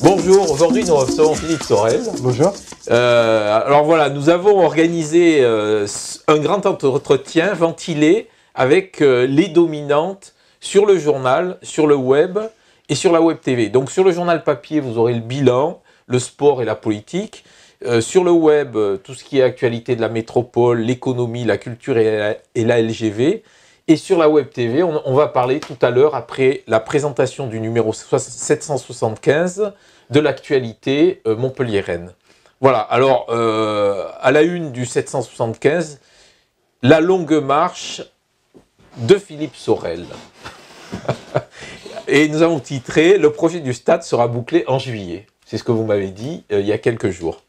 Bonjour, aujourd'hui nous recevons Philippe Sorel. Bonjour. Alors voilà, nous avons organisé un grand entretien ventilé avec les dominantes sur le journal, sur le web et sur la web TV. Donc sur le journal papier, vous aurez le bilan, le sport et la politique. Sur le web, tout ce qui est actualité de la métropole, l'économie, la culture et la LGV. Et sur la Web TV, on va parler tout à l'heure, après la présentation du numéro 775 de l'actualité Montpellier-Rennes. Voilà, alors à la une du 775, la longue marche de Philippe Sorel. Et nous avons titré « Le projet du stade sera bouclé en juillet ». C'est ce que vous m'avez dit il y a quelques jours.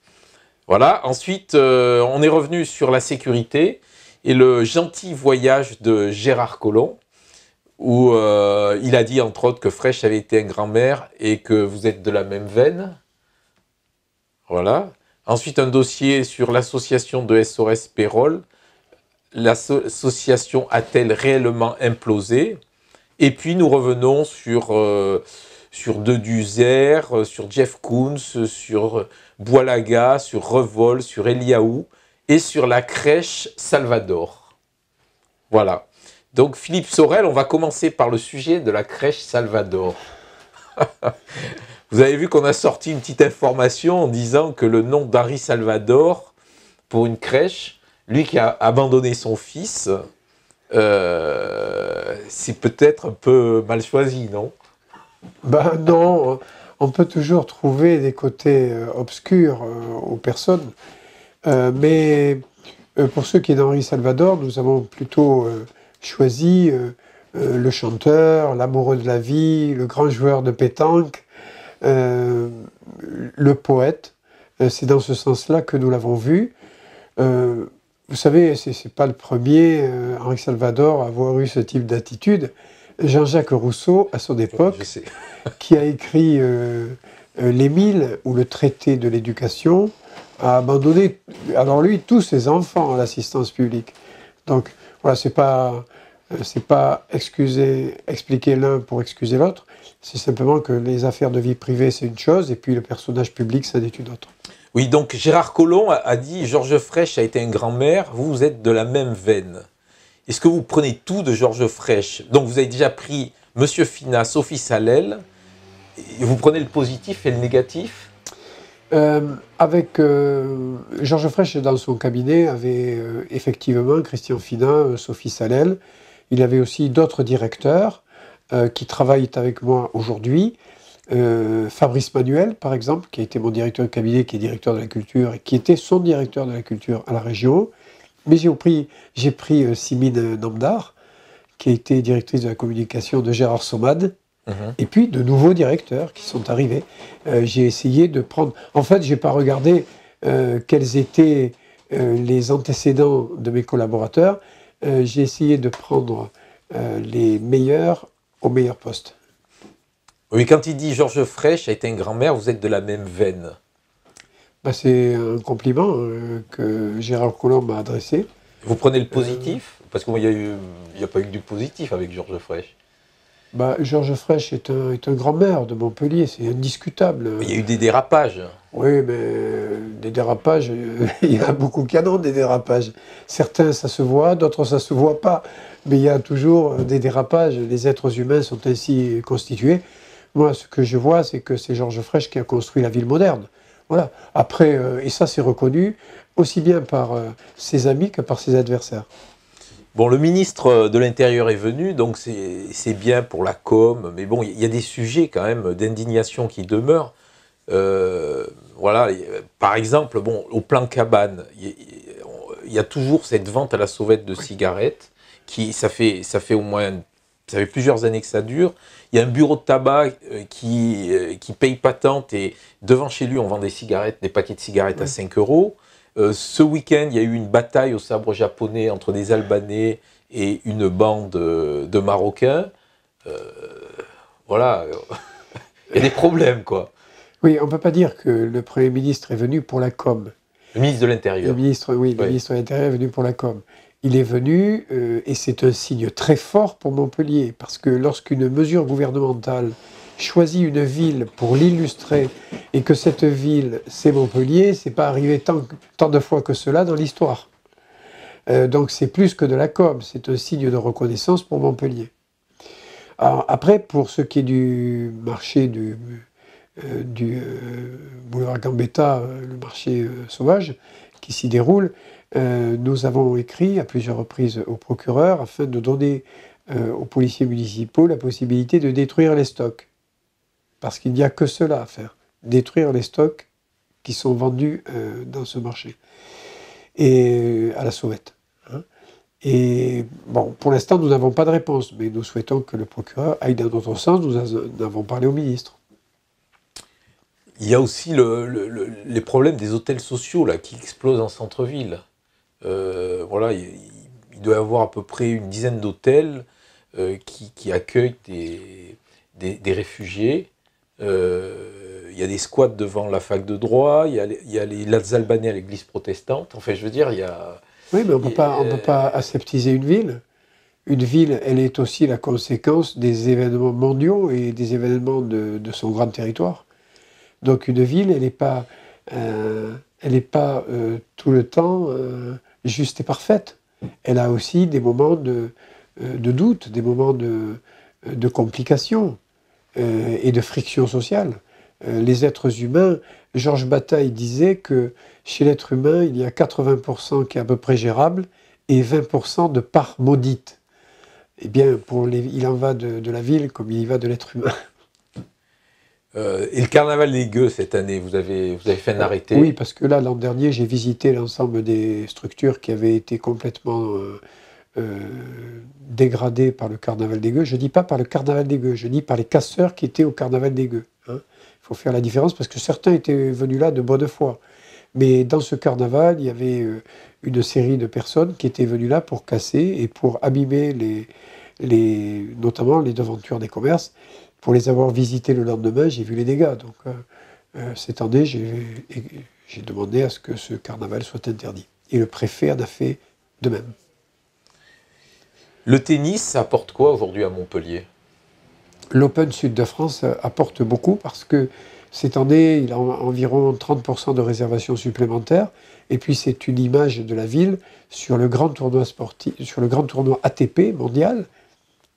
Voilà, ensuite on est revenu sur la sécurité et le gentil voyage de Gérard Collomb, où il a dit entre autres que Frêche avait été un grand-mère et que vous êtes de la même veine. Voilà. Ensuite, un dossier sur l'association de SOS Pérol. L'association a-t-elle réellement implosé? Et puis nous revenons sur Deduzer, sur Jeff Koons, sur Boilaga, sur Revol, sur Eliaou et sur la crèche Salvador. Voilà. Donc Philippe Sorel, on va commencer par le sujet de la crèche Salvador. Vous avez vu qu'on a sorti une petite information en disant que le nom d'Henri Salvador pour une crèche, lui qui a abandonné son fils, c'est peut-être un peu mal choisi, non? Ben non, on peut toujours trouver des côtés obscurs aux personnes. Mais pour ce qui est d'Henri Salvador, nous avons plutôt choisi le chanteur, l'amoureux de la vie, le grand joueur de pétanque, le poète. C'est dans ce sens-là que nous l'avons vu. Vous savez, c'est pas le premier Henri Salvador à avoir eu ce type d'attitude. Jean-Jacques Rousseau, à son époque, qui a écrit l'Émile ou le traité de l'éducation, a abandonné, alors lui, tous ses enfants à l'assistance publique. Donc, voilà, c'est pas expliquer l'un pour excuser l'autre, c'est simplement que les affaires de vie privée, c'est une chose, et puis le personnage public, c'en est une autre. Oui, donc Gérard Collomb a dit « Georges Frêche a été un grand-mère, vous êtes de la même veine ». Est-ce que vous prenez tout de Georges Frêche? Donc vous avez déjà pris Monsieur Fina, Sophie Salel, et vous prenez le positif et le négatif? Avec Georges Frêche dans son cabinet avait effectivement Christian Fina, Sophie Salel. Il avait aussi d'autres directeurs qui travaillent avec moi aujourd'hui. Fabrice Manuel, par exemple, qui a été mon directeur de cabinet, qui est directeur de la culture et qui était son directeur de la culture à la région. Mais j'ai pris Simine Namdar, qui a été directrice de la communication de Gérard Somade. Et puis de nouveaux directeurs qui sont arrivés. J'ai essayé de prendre... En fait, je n'ai pas regardé quels étaient les antécédents de mes collaborateurs. J'ai essayé de prendre les meilleurs au meilleur poste. Oui, quand il dit Georges Frêche a été une grand-mère, vous êtes de la même veine. Ben, c'est un compliment que Gérard Collomb m'a adressé. Vous prenez le positif? Parce qu'il n'y a pas eu que du positif avec Georges Frêche. Bah, Georges Frêche est un grand maire de Montpellier, c'est indiscutable. Il y a eu des dérapages. Oui, mais des dérapages, il y en a beaucoup qui en ont des dérapages. Certains, ça se voit, d'autres, ça se voit pas. Mais il y a toujours des dérapages. Les êtres humains sont ainsi constitués. Moi, ce que je vois, c'est que c'est Georges Frêche qui a construit la ville moderne. Voilà. Après, et ça, c'est reconnu aussi bien par ses amis que par ses adversaires. Bon, le ministre de l'Intérieur est venu, donc c'est bien pour la com, mais bon, il y a des sujets quand même d'indignation qui demeurent. Voilà, par exemple, bon, au plan cabane, il y a toujours cette vente à la sauvette de cigarettes, ça fait plusieurs années que ça dure. Il y a un bureau de tabac qui paye patente et devant chez lui, on vend des paquets de cigarettes à 5 €. Ce week-end, il y a eu une bataille au sabre japonais entre des Albanais et une bande de Marocains. Voilà, il y a des problèmes, quoi. Oui, on ne peut pas dire que le Premier ministre est venu pour la com. Le ministre de l'Intérieur. Le ministre, oui, le ministre de l'Intérieur est venu pour la com. Il est venu, et c'est un signe très fort pour Montpellier, parce que lorsqu'une mesure gouvernementale choisi une ville pour l'illustrer et que cette ville, c'est Montpellier, c'est pas arrivé tant de fois que cela dans l'histoire. Donc c'est plus que de la com, c'est un signe de reconnaissance pour Montpellier. Alors, après, pour ce qui est du marché du boulevard Gambetta, le marché sauvage qui s'y déroule, nous avons écrit à plusieurs reprises au procureur afin de donner aux policiers municipaux la possibilité de détruire les stocks. Parce qu'il n'y a que cela à faire, détruire les stocks qui sont vendus dans ce marché, et à la sauvette. Hein. Et bon, pour l'instant, nous n'avons pas de réponse, mais nous souhaitons que le procureur aille dans notre sens. Nous avons parlé au ministre. Il y a aussi les problèmes des hôtels sociaux là, qui explosent en centre-ville. Voilà, il doit y avoir à peu près une dizaine d'hôtels qui accueillent des réfugiés. Il y a des squats devant la fac de droit, il y a les Albanais à l'église protestante. Enfin, je veux dire, il y a... Oui, mais on ne peut pas aseptiser une ville. Une ville, elle est aussi la conséquence des événements mondiaux et des événements de son grand territoire. Donc une ville, elle n'est pas, tout le temps juste et parfaite. Elle a aussi des moments de doute, des moments de complications et de friction sociale. Les êtres humains, Georges Bataille disait que chez l'être humain, il y a 80% qui est à peu près gérable et 20% de part maudite. Eh bien, il en va de la ville comme il y va de l'être humain. Et le carnaval des gueux cette année, vous avez fait un arrêté? Oui, parce que là, l'an dernier, j'ai visité l'ensemble des structures qui avaient été complètement dégradées par le carnaval des gueux. Je ne dis pas par le carnaval des gueux, je dis par les casseurs qui étaient au carnaval des gueux. Hein. Il faut faire la différence parce que certains étaient venus là de bonne foi. Mais dans ce carnaval, il y avait une série de personnes qui étaient venues là pour casser et pour abîmer notamment les devantures des commerces. Pour les avoir visités le lendemain, j'ai vu les dégâts. Donc cette année, j'ai demandé à ce que ce carnaval soit interdit. Et le préfet en a fait de même. Le tennis, ça apporte quoi aujourd'hui à Montpellier? L'Open Sud de France apporte beaucoup parce que cette année, il a environ 30% de réservations supplémentaires. Et puis c'est une image de la ville sur le grand tournoi sportif, sur le grand tournoi ATP mondial.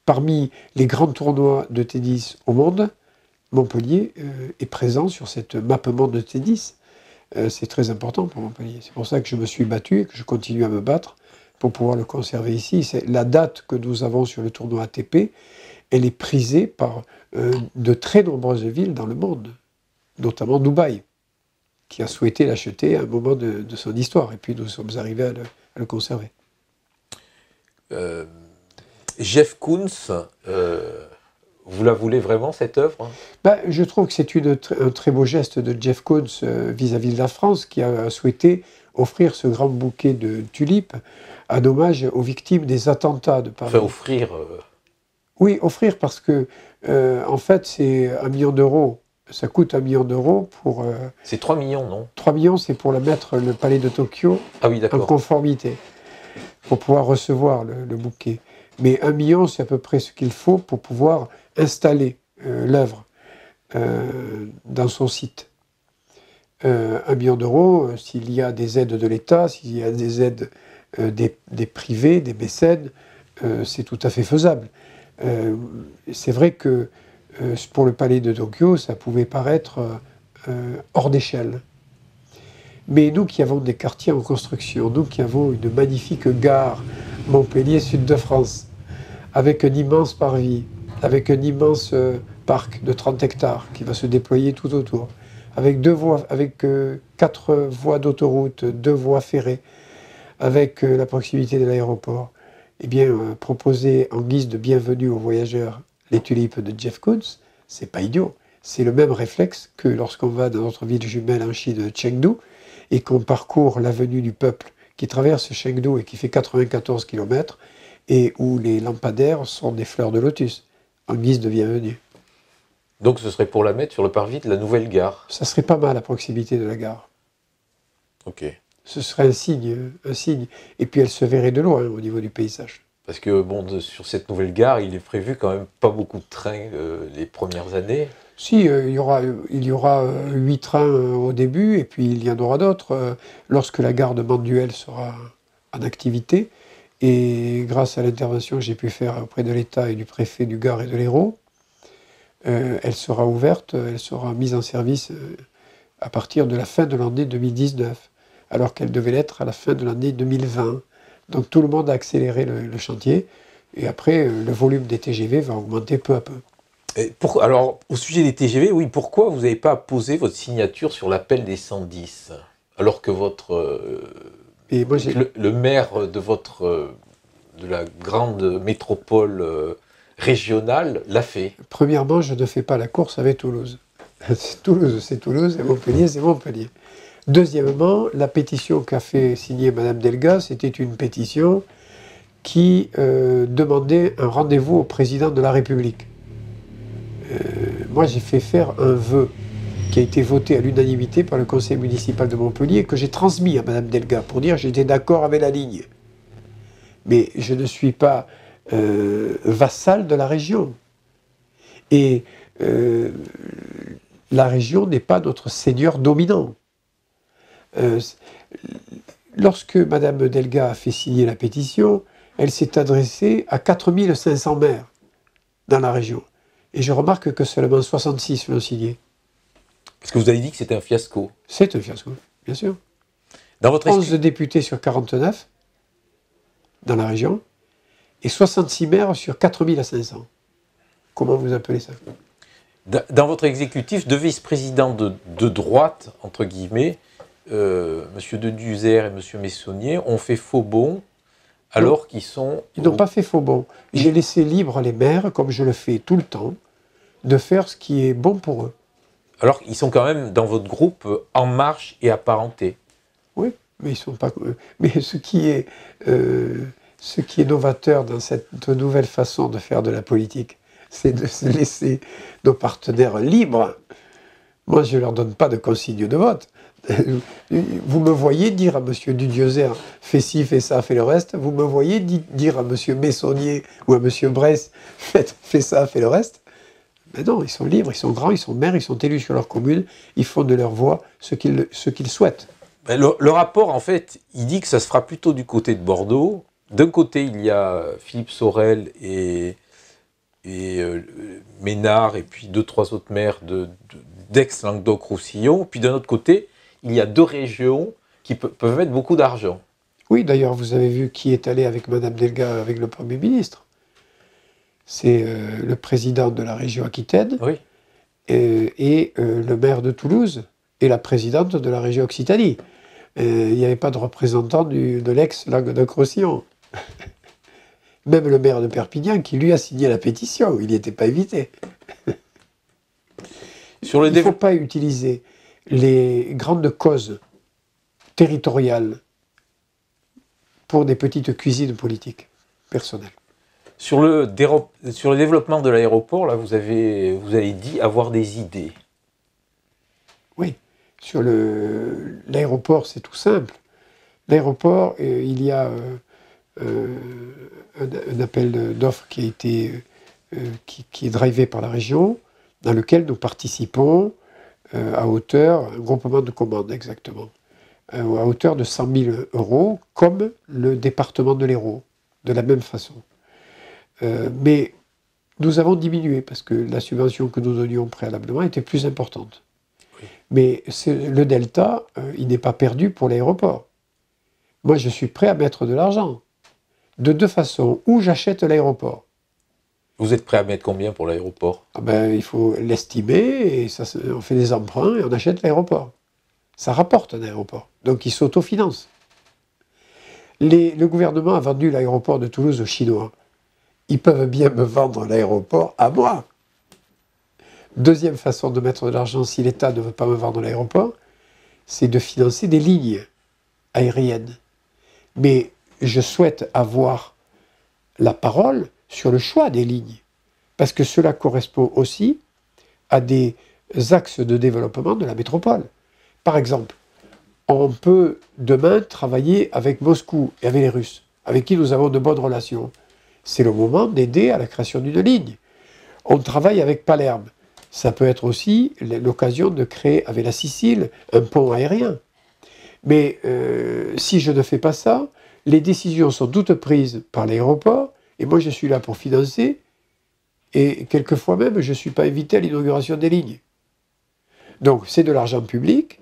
Parmi les grands tournois de tennis au monde, Montpellier est présent sur cette map monde de tennis. C'est très important pour Montpellier. C'est pour ça que je me suis battu et que je continue à me battre pour pouvoir le conserver ici. La date que nous avons sur le tournoi ATP, elle est prisée par de très nombreuses villes dans le monde, notamment Dubaï, qui a souhaité l'acheter à un moment de son histoire. Et puis nous sommes arrivés à le conserver. Jeff Koons, vous la voulez vraiment, cette œuvre? Je trouve que c'est un très beau geste de Jeff Koons vis-à-vis de la France, qui a souhaité offrir ce grand bouquet de tulipes en hommage aux victimes des attentats de Paris. Enfin, offrir... Oui, offrir, parce que, en fait, c'est 1 million d'euros. Ça coûte 1 million d'euros pour... C'est 3 millions, non? 3 millions, c'est pour mettre le palais de Tokyo en conformité, pour pouvoir recevoir le bouquet. Mais 1 million, c'est à peu près ce qu'il faut pour pouvoir installer l'œuvre dans son site. 1 million d'euros, s'il y a des aides de l'État, s'il y a des aides des privés, des mécènes, c'est tout à fait faisable. C'est vrai que pour le palais de Tokyo, ça pouvait paraître hors d'échelle. Mais nous qui avons des quartiers en construction, nous qui avons une magnifique gare, Montpellier, sud de France, avec un immense parvis, avec un immense parc de 30 hectares qui va se déployer tout autour, avec 4 voies d'autoroute, 2 voies ferrées, avec la proximité de l'aéroport, eh bien, proposer en guise de bienvenue aux voyageurs les tulipes de Jeff Koons, c'est pas idiot. C'est le même réflexe que lorsqu'on va dans notre ville jumelle en Chine, Chengdu, et qu'on parcourt l'avenue du Peuple qui traverse Chengdu et qui fait 94 km, et où les lampadaires sont des fleurs de lotus, en guise de bienvenue. Donc ce serait pour la mettre sur le parvis de la nouvelle gare? Ça serait pas mal à proximité de la gare. Ok. Ce serait un signe. Et puis elle se verrait de loin au niveau du paysage. Parce que bon, sur cette nouvelle gare, il est prévu quand même pas beaucoup de trains les premières années. Si, il y aura 8 trains au début, et puis il y en aura d'autres lorsque la gare de Manduel sera en activité. Et grâce à l'intervention que j'ai pu faire auprès de l'État et du préfet du Gard et de l'Hérault, elle sera ouverte, elle sera mise en service à partir de la fin de l'année 2019, alors qu'elle devait l'être à la fin de l'année 2020. Donc tout le monde a accéléré le chantier, et après le volume des TGV va augmenter peu à peu. Alors, au sujet des TGV, oui, pourquoi vous n'avez pas posé votre signature sur l'appel des 110, alors que le maire de la grande métropole régionale l'a fait? Premièrement, je ne fais pas la course avec Toulouse. Toulouse, c'est Toulouse, et Montpellier, c'est Montpellier. Deuxièmement, la pétition qu'a fait signer Madame Delga, c'était une pétition qui demandait un rendez-vous au président de la République. Moi, j'ai fait faire un vœu qui a été voté à l'unanimité par le conseil municipal de Montpellier, que j'ai transmis à Madame Delga pour dire que j'étais d'accord avec la ligne. Mais je ne suis pas vassal de la région. Et la région n'est pas notre seigneur dominant. Lorsque Madame Delga a fait signer la pétition, elle s'est adressée à 4500 maires dans la région. Et je remarque que seulement 66 l'ont signé. Parce que vous avez dit que c'était un fiasco. C'est un fiasco, bien sûr. Dans votre 11 députés sur 49 dans la région et 66 maires sur 4500. Comment vous appelez ça? Dans votre exécutif, deux vice-présidents de droite, entre guillemets, M. Deduzer et M. Messonnier, ont fait faux bond alors qu'ils sont... Ils n'ont pas fait faux bond. J'ai laissé libre les maires, comme je le fais tout le temps, de faire ce qui est bon pour eux. Alors qu'ils sont quand même dans votre groupe En Marche et apparentés. Oui, mais ils sont pas... Mais ce qui est novateur dans cette nouvelle façon de faire de la politique, c'est de se laisser nos partenaires libres. Moi, je ne leur donne pas de consigne de vote. Vous me voyez dire à M. Dudiozer, fais ci, fais ça, fais le reste. Vous me voyez dire à M. Messonnier ou à M. Bress, fais ça, fais le reste. Mais non, ils sont libres, ils sont grands, ils sont maires, ils sont élus sur leur commune, ils font de leur voix ce qu'ils souhaitent. Le rapport, en fait, il dit que ça se fera plutôt du côté de Bordeaux. D'un côté, il y a Philippe Sorel et Ménard, et puis 2-3 autres maires d'Aix-Languedoc-Roussillon. Puis d'un autre côté, il y a deux régions qui peuvent mettre beaucoup d'argent. Oui, d'ailleurs, vous avez vu qui est allé avec Mme Delga, avec le Premier ministre. C'est le président de la région Aquitaine, oui. et le maire de Toulouse et la présidente de la région Occitanie. Il n'y avait pas de représentant de l'ex-Languedoc-Roussillon. Même le maire de Perpignan, qui lui a signé la pétition, il n'y était pas invité. Il ne faut pas utiliser les grandes causes territoriales pour des petites cuisines politiques personnelles. Sur le développement de l'aéroport, là, vous avez dit avoir des idées. Oui, sur l'aéroport, c'est tout simple. L'aéroport, il y a un appel d'offres qui est drivé par la région, dans lequel nous participons à hauteur, un groupement de commandes exactement, à hauteur de 100 000 €, comme le département de l'Hérault, de la même façon. Mais nous avons diminué parce que la subvention que nous donnions préalablement était plus importante. Oui. Mais le delta, il n'est pas perdu pour l'aéroport. Moi, je suis prêt à mettre de l'argent. De deux façons. Ou j'achète l'aéroport. Vous êtes prêt à mettre combien pour l'aéroport? Il faut l'estimer, et on fait des emprunts et on achète l'aéroport. Ça rapporte un aéroport. Donc il s'autofinance. Le gouvernement a vendu l'aéroport de Toulouse aux Chinois. Ils peuvent bien me vendre l'aéroport à moi. Deuxième façon de mettre de l'argent, si l'État ne veut pas me vendre l'aéroport, c'est de financer des lignes aériennes. Mais je souhaite avoir la parole sur le choix des lignes, parce que cela correspond aussi à des axes de développement de la métropole. Par exemple, on peut demain travailler avec Moscou et avec les Russes, avec qui nous avons de bonnes relations. C'est le moment d'aider à la création d'une ligne. On travaille avec Palerme. Ça peut être aussi l'occasion de créer avec la Sicile un pont aérien. Mais si je ne fais pas ça, les décisions sont toutes prises par l'aéroport, et moi je suis là pour financer, et quelquefois même je ne suis pas invité à l'inauguration des lignes. Donc c'est de l'argent public,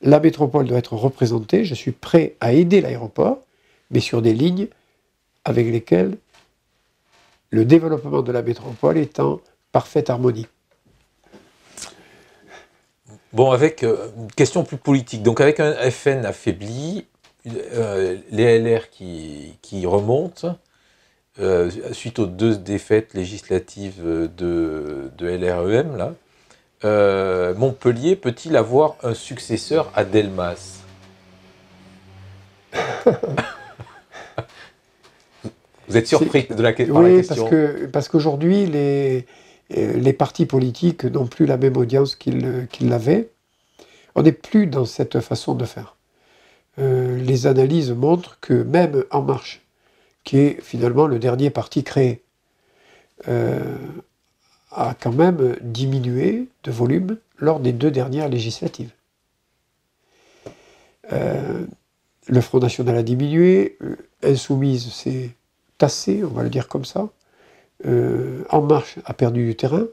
la métropole doit être représentée, je suis prêt à aider l'aéroport, mais sur des lignes avec lesquelles le développement de la métropole est en parfaite harmonie. Bon, avec une question plus politique, donc avec un FN affaibli, les LR qui remontent, suite aux 2 défaites législatives de LREM, là, Montpellier peut-il avoir un successeur à Delmas? Vous êtes surpris par la question? Oui, parce qu'aujourd'hui, les partis politiques n'ont plus la même audience qu'ils l'avaient. On n'est plus dans cette façon de faire. Les analyses montrent que même En Marche, qui est finalement le dernier parti créé, a quand même diminué de volume lors des 2 dernières législatives. Le Front National a diminué, Insoumise s'est tassé, on va le dire comme ça. En Marche a perdu du terrain,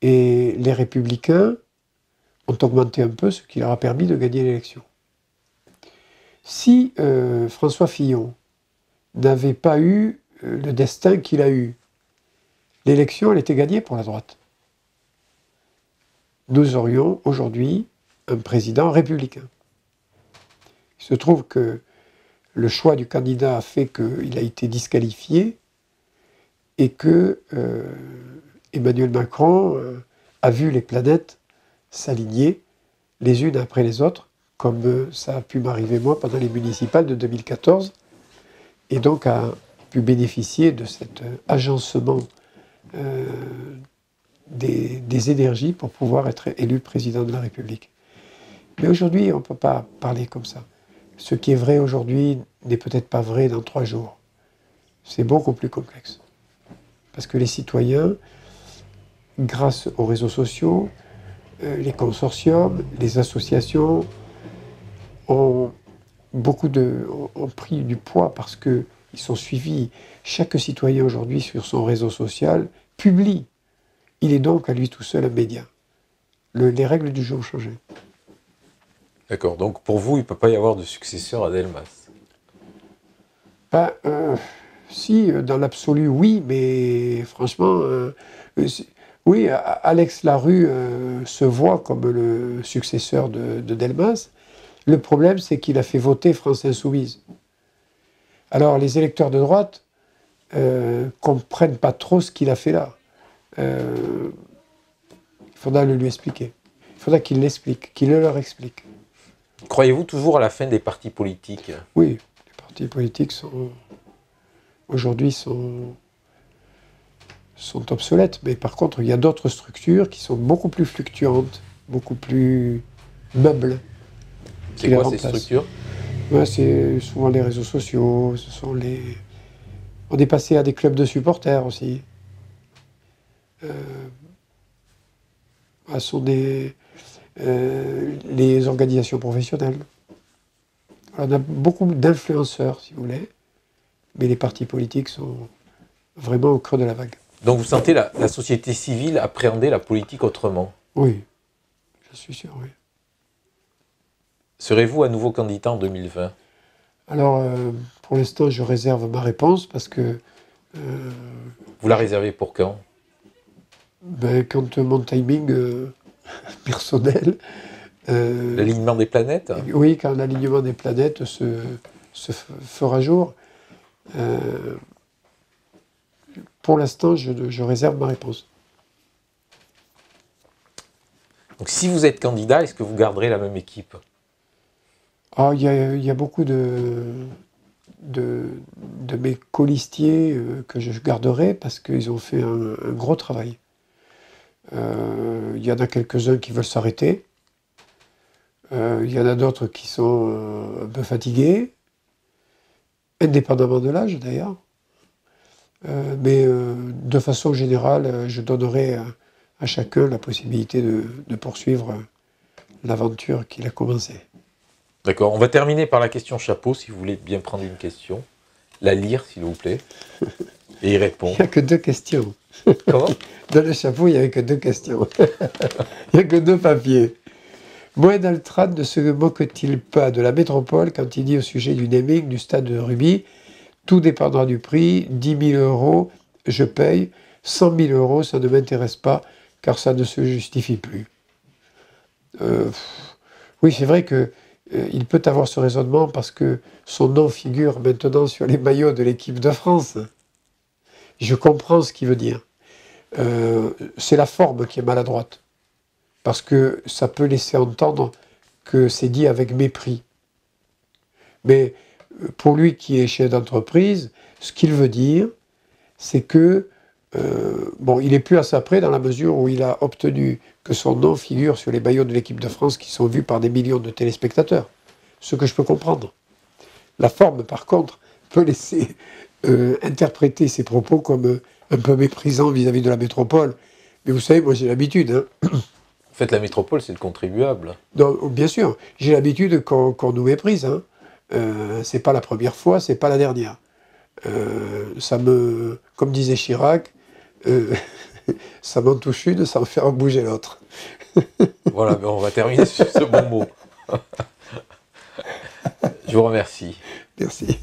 et les Républicains ont augmenté un peu, ce qui leur a permis de gagner l'élection. Si François Fillon n'avait pas eu le destin qu'il a eu, l'élection, elle était gagnée pour la droite. Nous aurions aujourd'hui un président républicain. Il se trouve que le choix du candidat a fait qu'il a été disqualifié et que Emmanuel Macron a vu les planètes s'aligner les unes après les autres, comme ça a pu m'arriver moi pendant les municipales de 2014, et donc a pu bénéficier de cet agencement des énergies pour pouvoir être élu président de la République. Mais aujourd'hui, on ne peut pas parler comme ça. Ce qui est vrai aujourd'hui n'est peut-être pas vrai dans 3 jours. C'est beaucoup plus complexe. Parce que les citoyens, grâce aux réseaux sociaux, les consortiums, les associations, ont pris du poids parce qu'ils sont suivis. Chaque citoyen aujourd'hui sur son réseau social publie. Il est donc à lui tout seul un média. Les règles du jeu ont changé. D'accord, donc pour vous, il ne peut pas y avoir de successeur à Delmas? Si, dans l'absolu, oui, mais franchement, oui, Alex Larue se voit comme le successeur de Delmas. Le problème, c'est qu'il a fait voter France Insoumise. Alors, les électeurs de droite comprennent pas trop ce qu'il a fait là. Il faudra le lui expliquer. Il faudra qu'il l'explique, qu'il le leur explique. Croyez-vous toujours à la fin des partis politiques? Oui, les partis politiques aujourd'hui sont obsolètes. Mais par contre, il y a d'autres structures qui sont beaucoup plus fluctuantes, beaucoup plus meubles. C'est quoi ces structures? Ouais, c'est souvent les réseaux sociaux, on est passé à des clubs de supporters aussi. Ce sont les organisations professionnelles. On a beaucoup d'influenceurs, si vous voulez, mais les partis politiques sont vraiment au creux de la vague. Donc vous sentez la société civile appréhender la politique autrement? Oui, je suis sûr, oui. Serez-vous à nouveau candidat en 2020? Alors, pour l'instant, je réserve ma réponse parce que... Vous la réservez pour quand? Quand mon timing personnel... L'alignement des planètes? Oui, quand l'alignement des planètes se fera jour. Pour l'instant, je réserve ma réponse. Donc si vous êtes candidat, est-ce que vous garderez la même équipe? Il y a beaucoup de mes colistiers que je garderai parce qu'ils ont fait un gros travail. Il y en a quelques-uns qui veulent s'arrêter. Il y en a d'autres qui sont un peu fatigués, indépendamment de l'âge d'ailleurs. Mais de façon générale, je donnerai à chacun la possibilité de poursuivre l'aventure qu'il a commencée. D'accord, on va terminer par la question chapeau, si vous voulez bien prendre une question. La lire, s'il vous plaît, et y répondre. Il n'y a que 2 questions. Comment? Dans le chapeau, il n'y avait que 2 questions. Il n'y a que 2 papiers. Moënaltrad ne se moque-t-il pas de la métropole quand il dit au sujet du naming du stade de rugby, tout dépendra du prix, 10 000 euros, je paye, 100 000 euros, ça ne m'intéresse pas, car ça ne se justifie plus. Oui, c'est vrai que il peut avoir ce raisonnement parce que son nom figure maintenant sur les maillots de l'équipe de France. Je comprends ce qu'il veut dire. C'est la forme qui est maladroite. Parce que ça peut laisser entendre que c'est dit avec mépris. Mais pour lui qui est chef d'entreprise, ce qu'il veut dire, c'est que, bon, il est plus à sa près dans la mesure où il a obtenu que son nom figure sur les maillots de l'équipe de France qui sont vus par des millions de téléspectateurs. Ce que je peux comprendre. La forme, par contre, peut laisser interpréter ses propos comme un peu méprisants vis-à-vis de la métropole. Mais vous savez, moi j'ai l'habitude. Hein. En fait, la métropole, c'est le contribuable. Donc, bien sûr, j'ai l'habitude qu'on nous méprise. Hein. C'est pas la première fois, c'est pas la dernière. Comme disait Chirac, ça m'en touche une sans faire bouger l'autre. Voilà, mais on va terminer sur ce bon mot. Je vous remercie. Merci.